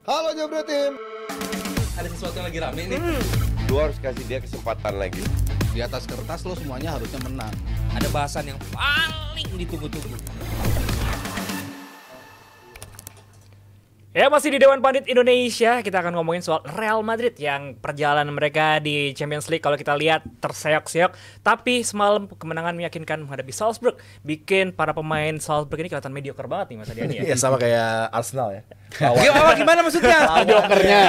Halo Jabro Tim. Ada sesuatu yang lagi rame nih. Lu harus kasih dia kesempatan lagi. Di atas kertas lo semuanya harusnya menang. Ada bahasan yang paling ditunggu-tunggu. Ya, masih di Dewan Pandit Indonesia, kita akan ngomongin soal Real Madrid yang perjalanan mereka di Champions League kalau kita lihat terseok-seok. Tapi semalam kemenangan meyakinkan menghadapi Salzburg, bikin para pemain Salzburg ini kelihatan mediocre banget nih Mas Adiani ya. Iya, sama kayak Arsenal ya. Gimana maksudnya? Mediokernya.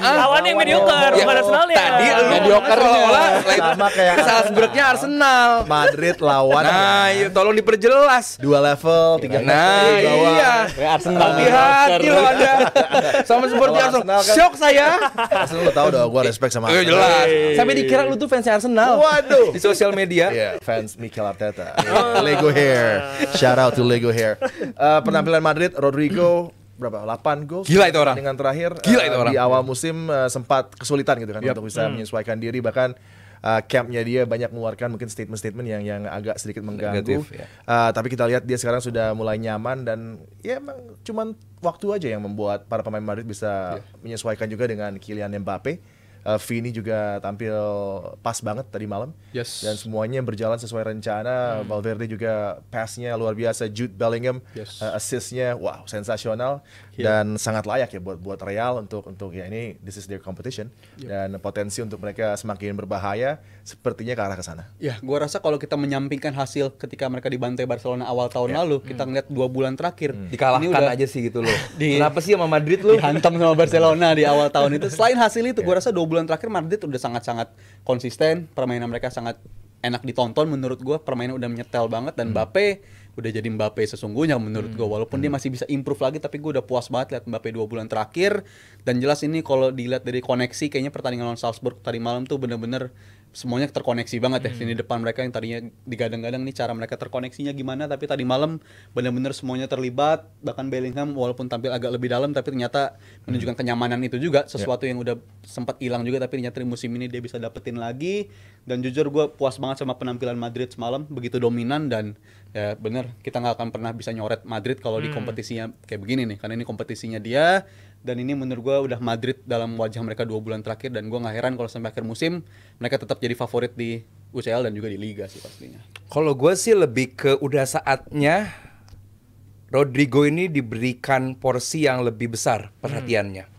Lawannya yang mediocre, bukan Arsenalnya. Tadi lu Mediokernya. seolah-olah Sama kayak Salzburgnya Arsenal. Madrid lawan. Nah, yuk, tolong diperjelas. 2 level, 3 Nah, level di bawah. iya. Kayak Arsenal. Hati-hati loh Anda. Sama seperti Kalau Arsenal. Arsenal kan- Shock saya. Arsenal lu tahu dong, gua respect sama Arsenal. Jelas. Sampai dikira lu tuh fansnya Arsenal. Waduh. Di sosial media. Iya, fans Mikel Arteta. Lego hair. Shout out to Lego hair. Penampilan Madrid, Rodrigo berapa? 8 gol. Gila itu orang. Dengan terakhir Gila itu orang. di awal musim sempat kesulitan gitu kan untuk bisa menyesuaikan diri, bahkan campnya dia banyak mengeluarkan mungkin statement-statement yang agak sedikit mengganggu. Negatif, ya. Tapi kita lihat dia sekarang sudah mulai nyaman dan ya emang cuman waktu aja yang membuat para pemain Madrid bisa menyesuaikan juga dengan Kylian Mbappe. Vini juga tampil pas banget tadi malam. Yes. Dan semuanya berjalan sesuai rencana. Valverde juga pass-nya luar biasa. Jude Bellingham assist-nya wow sensasional dan sangat layak ya buat Real untuk ya ini this is their competition dan potensi untuk mereka semakin berbahaya sepertinya ke arah ke sana. Ya, gua rasa kalau kita menyampingkan hasil ketika mereka dibantai Barcelona awal tahun lalu, kita ngeliat 2 bulan terakhir. Dikalahkan Ini udah aja sih gitu loh. Di- Kenapa sih sama Madrid lu? dihantam sama Barcelona di awal tahun itu. Selain hasil itu, gua rasa 2 bulan terakhir Madrid udah sangat-sangat konsisten, permainan mereka sangat enak ditonton menurut gua, permainan udah menyetel banget dan Mbappe udah jadi Mbappe sesungguhnya menurut gua, walaupun dia masih bisa improve lagi, tapi gua udah puas banget lihat Mbappe 2 bulan terakhir. Dan jelas ini kalau dilihat dari koneksi, kayaknya pertandingan lawan Salzburg tadi malam tuh bener-bener semuanya terkoneksi banget ya. Sini depan mereka yang tadinya digadang-gadang nih cara mereka terkoneksinya gimana, tapi tadi malam bener-bener semuanya terlibat. Bahkan Bellingham walaupun tampil agak lebih dalam, tapi ternyata menunjukkan kenyamanan itu juga, sesuatu yang udah sempat hilang juga, tapi ternyata di musim ini dia bisa dapetin lagi. Dan jujur gue puas banget sama penampilan Madrid semalam, begitu dominan. Dan ya bener, kita nggak akan pernah bisa nyoret Madrid kalau di kompetisinya kayak begini nih, karena ini kompetisinya dia. Dan ini menurut gue udah Madrid dalam wajah mereka 2 bulan terakhir, dan gue nggak heran kalau sampai akhir musim mereka tetap jadi favorit di UCL dan juga di Liga sih pastinya. Kalau gue sih lebih ke udah saatnya Rodrigo ini diberikan porsi yang lebih besar perhatiannya.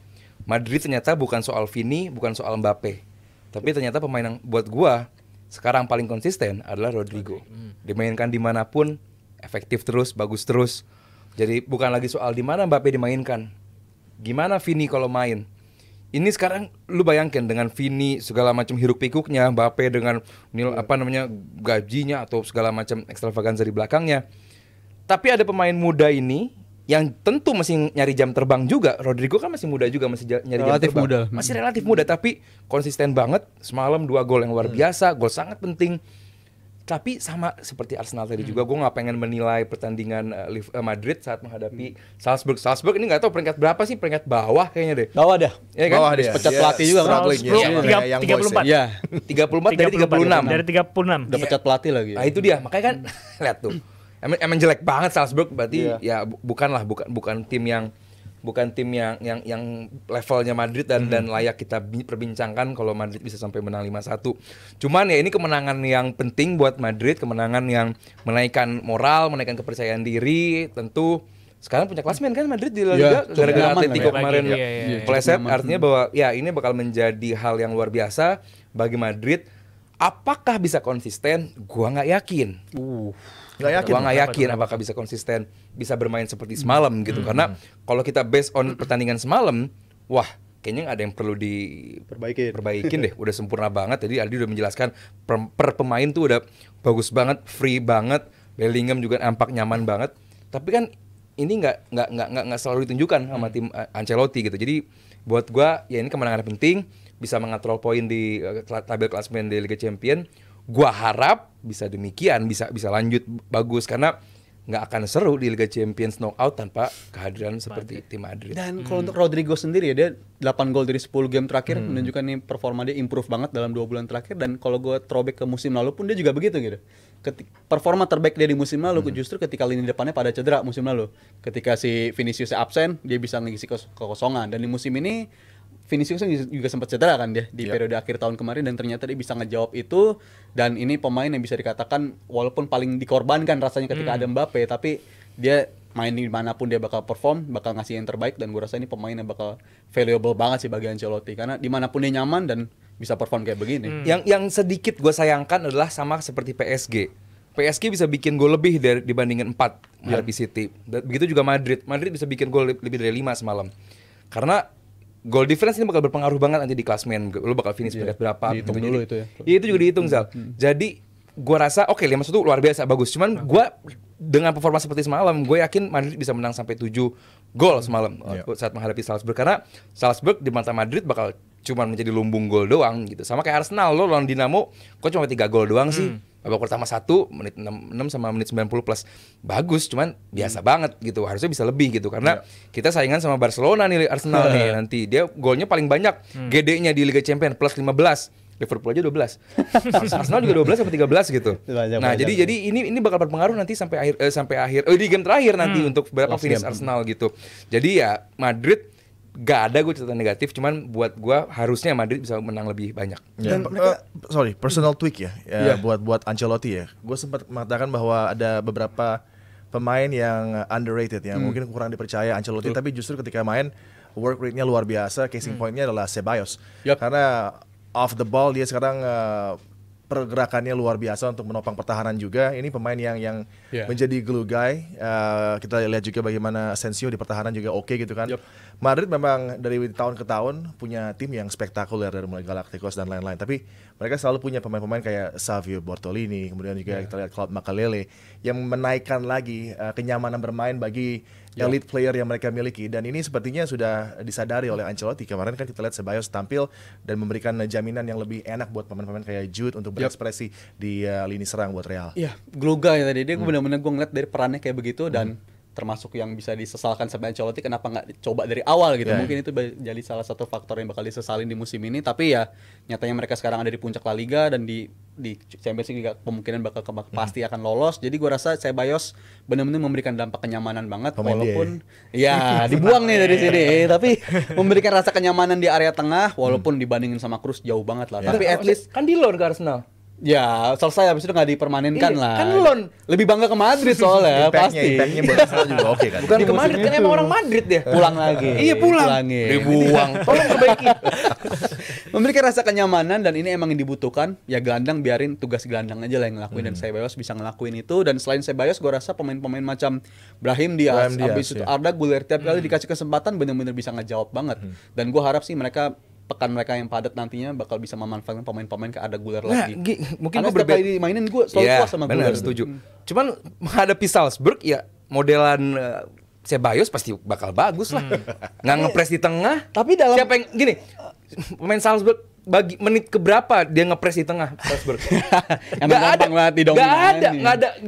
Madrid ternyata bukan soal Vini, bukan soal Mbappe, tapi ternyata pemain yang buat gue sekarang paling konsisten adalah Rodrigo. Dimainkan dimanapun efektif terus, bagus terus. Jadi bukan lagi soal di mana Mbappe dimainkan, gimana Vini kalau main. Ini sekarang lu bayangkan dengan Vini segala macam hiruk pikuknya, Mbappe dengan gajinya atau segala macam ekstravaganza di belakangnya. Tapi ada pemain muda ini yang tentu masih nyari jam terbang juga. Rodrigo kan masih muda juga, masih nyari Relatif jam terbang. muda. Masih relatif muda, tapi konsisten banget. Semalam 2 gol yang luar biasa, gol sangat penting. Tapi sama seperti Arsenal tadi juga, gue nggak pengen menilai pertandingan Madrid saat menghadapi Salzburg. Salzburg ini nggak tahu peringkat berapa sih, peringkat bawah kayaknya deh. Bawah dah. Ya kan? Bawah dia. Pecat Dia pelatih juga kan? struggling ya, Salzburg, sama kayak Young Boys 34. ya. Iya, 34 dari 36. Dari 36. udah pecat pelatih lagi. Nah itu dia, makanya kan lihat tuh. Emang jelek banget Salzburg, berarti ya bukan tim yang levelnya Madrid dan layak kita perbincangkan kalau Madrid bisa sampai menang 5-1. Cuman ya ini kemenangan yang penting buat Madrid, kemenangan yang menaikkan moral, menaikkan kepercayaan diri. Tentu sekarang punya klasmen kan Madrid di La Liga gara-gara nyaman Atletico lah ya. kemarin Iya, pleset. nyaman. Artinya bahwa ya ini bakal menjadi hal yang luar biasa bagi Madrid. Apakah bisa konsisten? Gua nggak yakin. Nggak yakin. Gua nggak yakin apakah bisa konsisten, bisa bermain seperti semalam gitu. Karena kalau kita based on pertandingan semalam, wah kayaknya nggak ada yang perlu diperbaikin deh. Udah sempurna banget. Jadi Aldi udah menjelaskan per pemain tuh udah bagus banget, free banget. Bellingham juga nampak nyaman banget. Tapi kan ini nggak selalu ditunjukkan sama tim Ancelotti gitu. Jadi buat gua ya ini kemenangan yang penting, bisa mengatrol poin di tabel klasemen di Liga Champions. Gua harap bisa demikian, bisa lanjut bagus karena nggak akan seru di Liga Champions knockout tanpa kehadiran seperti tim Madrid. Dan kalau untuk Rodrigo sendiri ya, dia 8 gol dari 10 game terakhir, menunjukkan nih performa dia improve banget dalam 2 bulan terakhir. Dan kalau gue throwback ke musim lalu pun dia juga begitu gitu. performa terbaik dia di musim lalu justru ketika lini depannya pada cedera musim lalu. Ketika si Vinicius absen, dia bisa ngisi kekosongan. Dan di musim ini Vinicius juga sempat cedera kan dia di periode akhir tahun kemarin, dan ternyata dia bisa ngejawab itu. Dan ini pemain yang bisa dikatakan walaupun paling dikorbankan rasanya ketika ada Mbappe, tapi dia main di manapun dia bakal perform, bakal ngasih yang terbaik, dan gue rasa ini pemain yang bakal valuable banget sih bagi Ancelotti karena dimanapun dia nyaman dan bisa perform kayak begini. Yang sedikit gue sayangkan adalah sama seperti PSG. PSG bisa bikin gol lebih dibandingin 4 menghadapi City. Begitu juga Madrid. Madrid bisa bikin gol lebih dari 5 semalam. Karena goal difference ini bakal berpengaruh banget nanti di klasmen. Lu bakal finish peringkat berapa. Dihitung gitu. dulu Jadi, itu ya. Iya itu juga dihitung Zal. Jadi gue rasa oke 5-1 luar biasa bagus. Cuman gue dengan performa seperti semalam, gue yakin Madrid bisa menang sampai 7 gol semalam saat menghadapi Salzburg. Karena Salzburg di mata Madrid bakal cuma menjadi lumbung gol doang gitu. Sama kayak Arsenal, lo lawan Dinamo kok cuma 3 gol doang sih. Babak pertama 1 menit 6 sama menit 90 plus. Bagus, cuman biasa banget gitu. Harusnya bisa lebih gitu karena kita saingan sama Barcelona nih Arsenal nih nanti. Dia golnya paling banyak GD-nya di Liga Champions plus 15. Liverpool aja 12. Arsenal juga 12 sampai 13 gitu. Nah, jadi ini bakal berpengaruh nanti sampai akhir di game terakhir nanti untuk berapa finish Arsenal gitu. Jadi ya Madrid gak ada gue catatan negatif, cuman buat gue harusnya Madrid bisa menang lebih banyak. Dan personal tweak ya, buat Ancelotti ya. Gue sempat mengatakan bahwa ada beberapa pemain yang underrated ya, mungkin kurang dipercaya Ancelotti, tapi justru ketika main work rate-nya luar biasa. Casing point-nya adalah Ceballos. Karena off the ball dia sekarang pergerakannya luar biasa untuk menopang pertahanan juga. Ini pemain yang menjadi glue guy. Kita lihat juga bagaimana Asensio di pertahanan juga oke gitu kan. Madrid memang dari tahun ke tahun punya tim yang spektakuler dari mulai Galacticos dan lain-lain. Tapi mereka selalu punya pemain-pemain kayak Savio Bortolini, kemudian juga kita lihat Claude Makelele yang menaikkan lagi kenyamanan bermain bagi elite player yang mereka miliki. Dan ini sepertinya sudah disadari oleh Ancelotti. Kemarin kan kita lihat Ceballos tampil dan memberikan jaminan yang lebih enak buat pemain-pemain kayak Jude untuk berekspresi di lini serang buat Real. Iya, Gluga ya tadi dia benar-benar gue ngeliat dari perannya kayak begitu dan termasuk yang bisa disesalkan sama Ancelotti kenapa nggak coba dari awal gitu. Mungkin itu jadi salah satu faktor yang bakal disesalin di musim ini. Tapi ya nyatanya mereka sekarang ada di puncak La Liga dan di Champions League juga kemungkinan bakal pasti akan lolos. Jadi gue rasa Ceballos benar-benar memberikan dampak kenyamanan banget walaupun ya dibuang nih dari sini tapi memberikan rasa kenyamanan di area tengah walaupun dibandingin sama Kroos jauh banget lah. Tapi at least kan di loan ke Arsenal. Ya selesai habis itu nggak dipermanenkan lah. Kan loan. Lebih bangga ke Madrid soalnya pasti. Impactnya buat Arsenal juga oke kan. Bukan ke Madrid kan emang orang Madrid dia. Pulang lagi. Iya pulang. Dibuang. Tolong perbaiki. Memberikan rasa kenyamanan dan ini emang yang dibutuhkan. Ya gelandang biarin tugas gelandang aja lah yang ngelakuin dan Ceballos bisa ngelakuin itu. Dan selain Ceballos gue rasa pemain-pemain macam Brahim Diaz, habis itu Arda Güler tiap kali dikasih kesempatan benar-benar bisa ngejawab banget. Dan gue harap sih pekan mereka yang padat nantinya bakal bisa memanfaatkan pemain-pemain kayak ada Güler lagi. Mungkin gue berbeda dimainin gue selalu puas sama Güler. Setuju. Cuman menghadapi Salzburg ya modelan Ceballos pasti bakal bagus lah. Nggak ngepres di tengah. Tapi dalam siapa yang gini? Pemain Salzburg bagi menit keberapa dia ngepres di tengah Salzburg? Nggak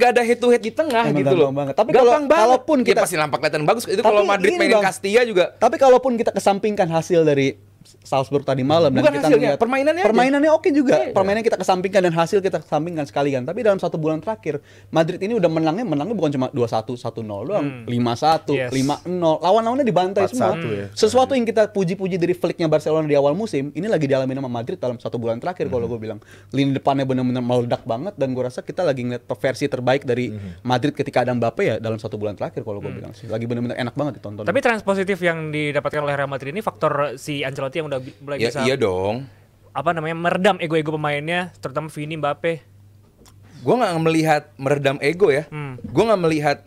ada head to head di tengah gitu loh. Banget. Tapi kalaupun kita pasti nampak kelihatan bagus. Itu kalau Madrid mainin Castilla juga. Tapi kalaupun kita kesampingkan hasil dari Salzburg tadi malam dan kita lihat permainannya oke juga. Permainan kita kesampingkan dan hasil kita kesampingkan sekalian. Tapi dalam 1 bulan terakhir Madrid ini udah menangnya bukan cuma 2-1, 1-0 doang, 5-1, 5-0. Lawan-lawannya dibantai semua. Sesuatu yang kita puji-puji dari flicknya Barcelona di awal musim, ini lagi dialami sama Madrid dalam 1 bulan terakhir kalau gue bilang. Lini depannya benar-benar meledak banget dan gue rasa kita lagi ngeliat versi terbaik dari Madrid ketika ada Mbappe ya dalam 1 bulan terakhir kalau gue bilang sih. Lagi benar-benar enak banget ditonton. Tapi tren positif yang didapatkan oleh Real Madrid ini faktor si Ancelotti yang udah mulai bisa meredam ego-ego pemainnya, terutama Vini, Mbappe. Gue nggak melihat meredam ego ya. Gue nggak melihat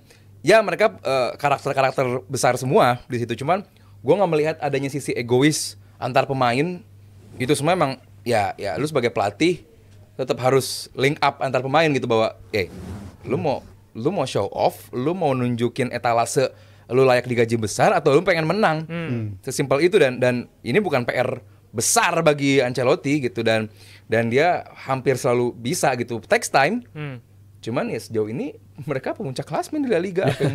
ya mereka karakter-karakter besar semua di situ. Cuman gue nggak melihat adanya sisi egois antar pemain. Itu semua emang ya lu sebagai pelatih tetap harus link up antar pemain gitu bahwa lu mau show off, lu mau nunjukin etalase lu layak digaji besar atau lu pengen menang. Sesimpel itu dan ini bukan PR besar bagi Ancelotti gitu dan dia hampir selalu bisa gitu. Takes time. Cuman ya sejauh ini mereka pemuncak klasmen di La Liga. Apa yang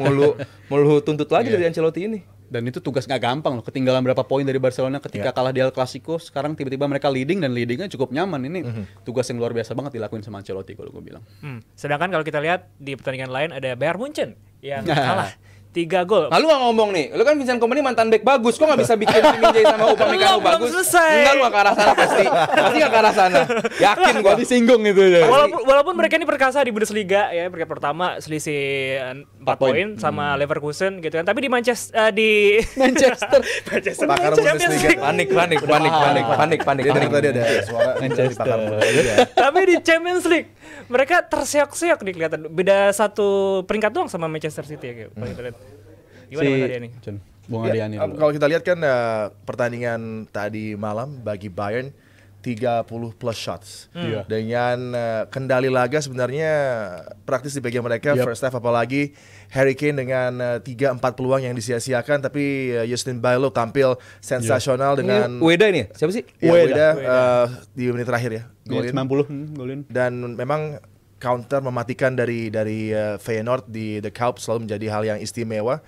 mau lu tuntut lagi dari Ancelotti ini? Dan itu tugas nggak gampang loh. Ketinggalan berapa poin dari Barcelona ketika kalah di El Clasico, sekarang tiba-tiba mereka leading dan leadingnya cukup nyaman. Ini tugas yang luar biasa banget dilakuin sama Ancelotti kalau gue bilang. Sedangkan kalau kita lihat di pertandingan lain ada Bayern Munchen yang kalah 3 gol. Nah, lu gak ngomong nih, lu kan Vincent Kompany mantan back bagus, kok gak bisa bikin Kim Min-jae sama Upamecano Belum bagus? selesai. Enggak, lu gak ke arah sana pasti gak ke arah sana. Yakin gua. Disinggung itu ya. Walaupun mereka ini perkasa di Bundesliga ya, peringkat pertama selisih 4 poin sama Leverkusen gitu kan. Tapi di Manchester Manchester. Pakar Bundesliga. Panik. Dia dari tadi ada suara dari pakar Bundesliga. Tapi di Champions League mereka terseok-seok nih kelihatan. Beda 1 peringkat doang sama Manchester City ya kayak. Kalau kita lihat. Gimana Mas Adiani? Bung Ya, Adiani dulu. kalau kita lihat kan pertandingan tadi malam bagi Bayern 30 plus shots dengan kendali laga sebenarnya praktis di bagian mereka first half, apalagi Harry Kane dengan 3-4 peluang yang disia-siakan, tapi Justin Bijlow tampil sensasional dengan Ueda ini ya? Siapa sih? ya, Ueda, di menit terakhir ya golin. 90 golin. Dan memang counter mematikan dari Feyenoord di The Kuip selalu menjadi hal yang istimewa.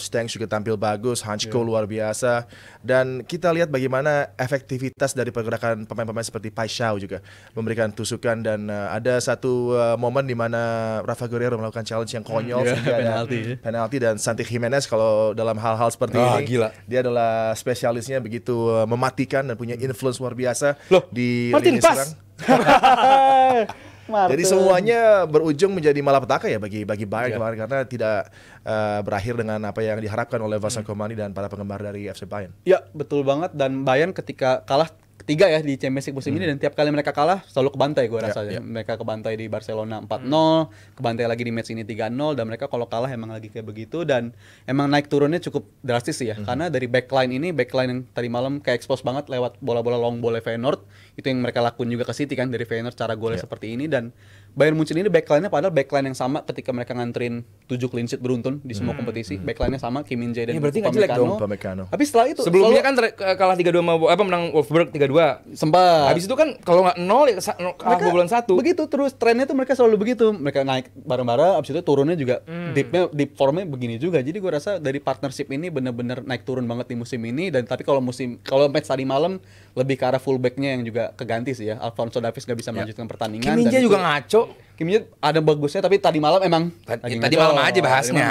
Stengs juga tampil bagus, Hansko luar biasa, dan kita lihat bagaimana efektivitas dari pergerakan pemain-pemain seperti Paixão juga memberikan tusukan, dan ada satu momen di mana Rafa Guerreiro melakukan challenge yang konyol sehingga ada penalti, dan Santi Gimenez kalau dalam hal-hal seperti ini gila. dia adalah spesialisnya begitu mematikan dan punya influence luar biasa di Martin, lini pas. serang. Jadi semuanya berujung menjadi malapetaka ya bagi Bayern kemarin, karena tidak berakhir dengan apa yang diharapkan oleh Vincent Kompany dan para penggemar dari FC Bayern. Ya, betul banget. Dan Bayern ketika kalah ketiga ya di Champions League musim ini, dan tiap kali mereka kalah selalu kebantai gue rasa. Mereka kebantai di Barcelona 4-0, kebantai lagi di match ini 3-0, dan mereka kalau kalah emang lagi kayak begitu, dan emang naik turunnya cukup drastis sih ya. Karena dari backline yang tadi malam kayak expose banget lewat bola-bola long ball Feyenoord, itu yang mereka lakuin juga ke City kan dari Feyenoord, cara golnya seperti ini. Dan Bayern Munchen ini backline-nya padahal backline yang sama ketika mereka nganterin 7 clean sheet beruntun di semua kompetisi. Backline-nya sama, Kim Min-jae dan berarti nggak jelek dong, Upamecano. Tapi setelah itu sebelumnya kan kalah 3-2 sama menang Wolfsburg 3-2. sempat. Habis itu kan kalau nggak 0 ya kalah bulan 1. Begitu terus trennya tuh mereka selalu begitu. Mereka naik bareng-bareng, abis itu turunnya juga deep formnya begini juga. Jadi gue rasa dari partnership ini bener-bener naik turun banget di musim ini. Dan tapi kalau match tadi malam lebih ke arah fullbacknya yang juga keganti sih ya. Alphonso Davies nggak bisa melanjutkan pertandingan. Kim Min-jae juga ngaco. Kim Min-jae ada bagusnya, tapi tadi malam emang Tadi malam aja bahasnya.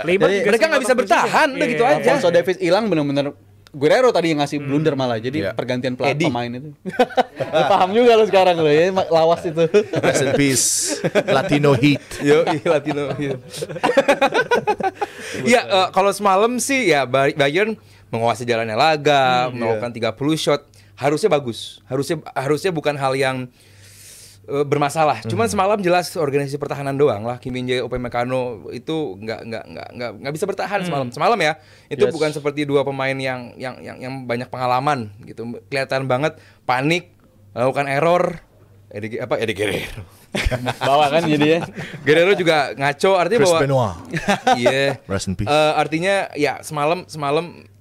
Mereka nggak bisa bertahan, udah gitu aja. Alphonso Davies hilang bener-bener. Guerreiro tadi yang ngasih blunder malah. Jadi pergantian pemain itu. Lu paham juga lo sekarang lo ya, lawas itu. Rest in peace, Latino Heat. Latino. Iya, kalau semalam sih ya Bayern menguasai jalannya laga, melakukan 30 shot, harusnya bagus. Harusnya bukan hal yang bermasalah. Cuman semalam jelas organisasi pertahanan doang lah. Kim Min-jae, Upamecano itu nggak bisa bertahan semalam ya. Itu bukan seperti dua pemain yang banyak pengalaman gitu. Kelihatan banget panik, melakukan error. Eddie Guerrero. Bawa kan jadi ya. Guerrero juga ngaco, artinya Chris bahwa Benoit. iya. Rest in peace. Artinya ya semalam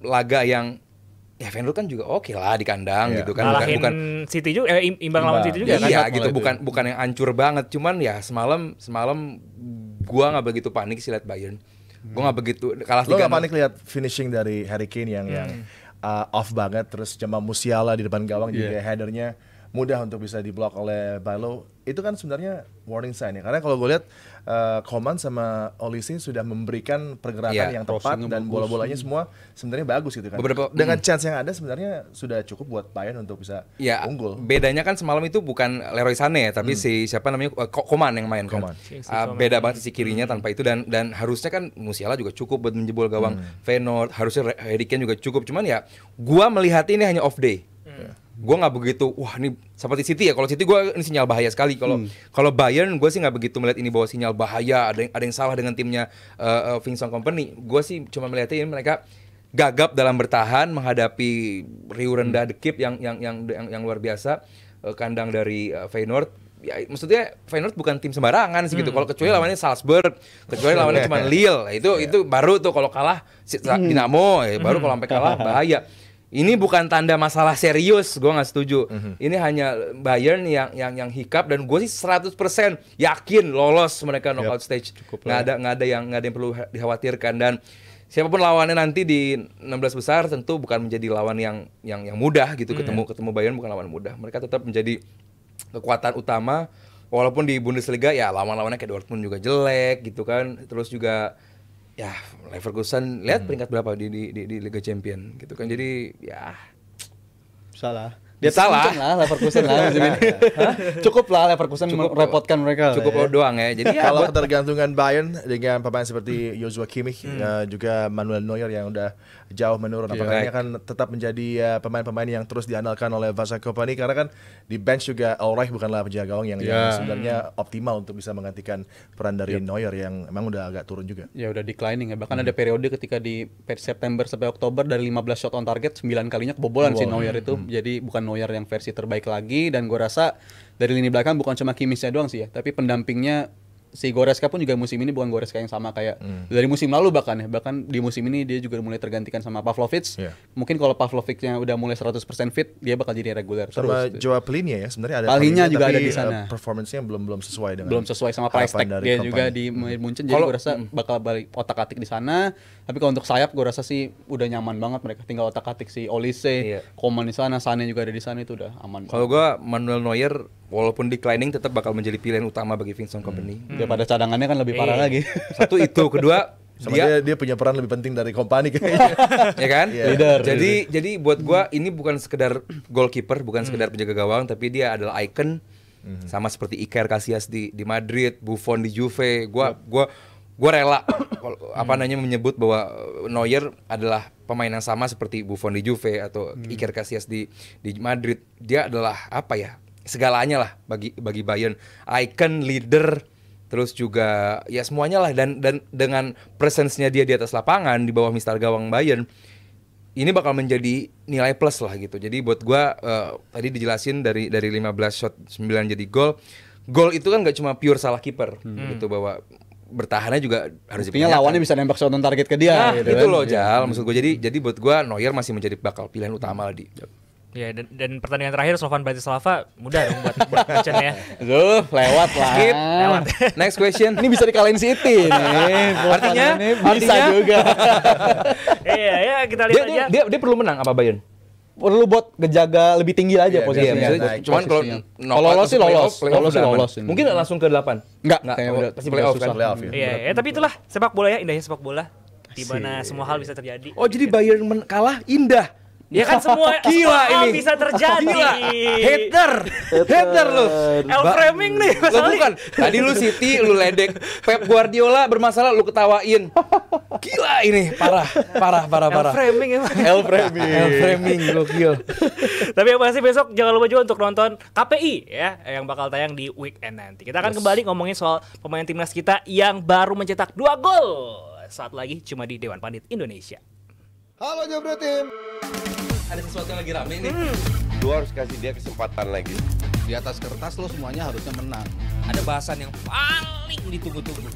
laga yang ya Feyenoord kan juga oke lah di kandang gitu kan, bukan City juga, imbang lawan City juga kan. Iya gitu, bukan yang hancur banget, cuman ya semalam gua nggak begitu panik sih lihat Bayern. Gua nggak begitu kalah 3-0. Lo nggak panik lihat finishing dari Harry Kane yang off banget, terus Jamal Musiala di depan gawang juga headernya mudah untuk bisa diblok oleh Bijlow. Itu kan sebenarnya warning sign ya, karena kalau gue lihat Coman sama Olise sudah memberikan pergerakan yang tepat dan bola-bolanya semua sebenarnya bagus gitu kan. Dengan chance yang ada sebenarnya sudah cukup buat Bayern untuk bisa unggul. Bedanya kan semalam itu bukan Leroy Sané tapi si siapa namanya Coman yang main kan. Beda banget sisi kirinya tanpa itu, dan harusnya kan Musiala juga cukup buat menjebol gawang Feyenoord, harusnya Harry Kane juga cukup. Cuman ya gua melihat ini hanya off day. Gue nggak begitu, wah ini seperti City ya. Kalau City gue ini sinyal bahaya sekali. Kalau Bayern gue sih nggak begitu melihat ini bahwa sinyal bahaya. Ada yang salah dengan timnya Vincent Kompany. Gue sih cuma melihatnya ini mereka gagap dalam bertahan menghadapi riuh rendah The Kuip yang luar biasa. Kandang dari Feyenoord. Ya, maksudnya Feyenoord bukan tim sembarangan sih gitu. Kalau kecuali lawannya Salzburg, kecuali lawannya cuma Lille, itu baru tuh kalau kalah Dinamo, baru kalau sampai kalah bahaya. Ini bukan tanda masalah serius, gue nggak setuju. Ini hanya Bayern yang hiccup, dan gue sih 100% yakin lolos mereka knockout stage. Nggak ada yang perlu dikhawatirkan. Dan siapapun lawannya nanti di 16 besar tentu bukan menjadi lawan yang mudah gitu. Ketemu Bayern bukan lawan mudah. Mereka tetap menjadi kekuatan utama. Walaupun di Bundesliga ya lawan-lawannya kayak Dortmund juga jelek gitu kan. Terus juga ya Leverkusen lihat peringkat berapa di Liga Champion gitu kan. Jadi ya Salah. Dia salah lah Leverkusen lah musim ini. Cukup lah Leverkusen merepotkan mereka. cukup doang ya. Jadi ya Kalau buat ketergantungan Bayern dengan pemain seperti Joshua Kimmich, juga Manuel Neuer yang udah jauh menurun, apakah ini akan tetap menjadi pemain-pemain yang terus diandalkan oleh Vincent Kompany, karena kan di bench juga Ulreich bukanlah penjaga gawang yang sebenarnya optimal untuk bisa menggantikan peran dari Neuer yang emang udah agak turun juga. Ya udah declining ya. Bahkan ada periode ketika di September sampai Oktober dari 15 shot on target 9 kalinya kebobolan si Neuer itu. Jadi bukan Neuer yang versi terbaik lagi, dan gue rasa dari lini belakang bukan cuma Kimmichnya doang sih ya, tapi pendampingnya si Goretzka pun juga musim ini bukan Goretzka yang sama kayak dari musim lalu bahkan di musim ini dia juga mulai tergantikan sama Pavlovic. Mungkin kalau Pavlovicnya udah mulai 100% fit, dia bakal jadi reguler sama terus. Joao Palhinha ya sebenarnya ada Palhinha juga tapi, ada di sana. Performance-nya belum sesuai dengan Belum sesuai sama price tag dia juga di Munchen, jadi gue rasa bakal balik otak-atik di sana. Tapi kalau untuk sayap gue rasa sih udah nyaman banget, mereka tinggal otak-atik si Olise, Coman di sana, Sané juga ada di sana, itu udah aman. Kalau gue Manuel Neuer walaupun declining tetap bakal menjadi pilihan utama bagi Vincent Kompany. Daripada cadangannya kan lebih parah lagi. Satu itu, kedua sama dia punya peran lebih penting dari Kompany kayaknya. Ya kan? Leader. Jadi buat gua ini bukan sekedar goalkeeper, bukan sekedar penjaga gawang, tapi dia adalah icon. Sama seperti Iker Casillas di Madrid, Buffon di Juve. Gua rela menyebut bahwa Neuer adalah pemain yang sama seperti Buffon di Juve atau Iker Casillas di Madrid. Dia adalah segalanya lah bagi Bayern. Icon, leader, terus juga ya semuanya lah, dan dengan presence-nya dia di atas lapangan di bawah mistar gawang Bayern ini bakal menjadi nilai plus lah gitu. Jadi buat gua tadi dijelasin dari 15 shot 9 jadi gol itu kan gak cuma pure salah kiper gitu, bahwa bertahannya juga harus diperhatikan. Lawannya bisa nembak shot on target ke dia gitu itu kan. Loh Jal, maksud gua jadi buat gua Neuer masih menjadi bakal pilihan utama lah di. Ya, dan pertandingan terakhir Slovan Bratislava mudah dong buat Munchen ya. Lewat lah. Skip. Lewat. Next question. Ini bisa dikalahin City nih. Artinya bisa juga. Iya, ya kita lihat aja. Dia perlu menang apa Bayern? Perlu buat ngejaga lebih tinggi aja posisinya. Cuman kalau lolos sih lolos. Mungkin langsung ke 8. Enggak, udah pasti playoff kan. Iya, tapi itulah sepak bola ya, indahnya sepak bola. Di mana semua hal bisa terjadi. Oh, jadi Bayern kalah indah. Ya kan semua gila hal ini bisa terjadi. Gila. Hater lu. Framing nih Mas Lo Ali. bukan. Tadi lu City, lu ledek. Pep Guardiola bermasalah, lu ketawain. Gila ini, parah. Framing emang. Framing gokil. Tapi yang pasti besok jangan lupa juga untuk nonton KPI ya, yang bakal tayang di weekend nanti. Kita akan kembali ngomongin soal pemain timnas kita yang baru mencetak 2 gol. Saat lagi cuma di Dewan Pandit Indonesia. Halo Jabro Tim. Ada sesuatu yang lagi rame nih. Lu harus kasih dia kesempatan lagi. Di atas kertas lo semuanya harusnya menang. Ada bahasan yang paling ditunggu-tunggu.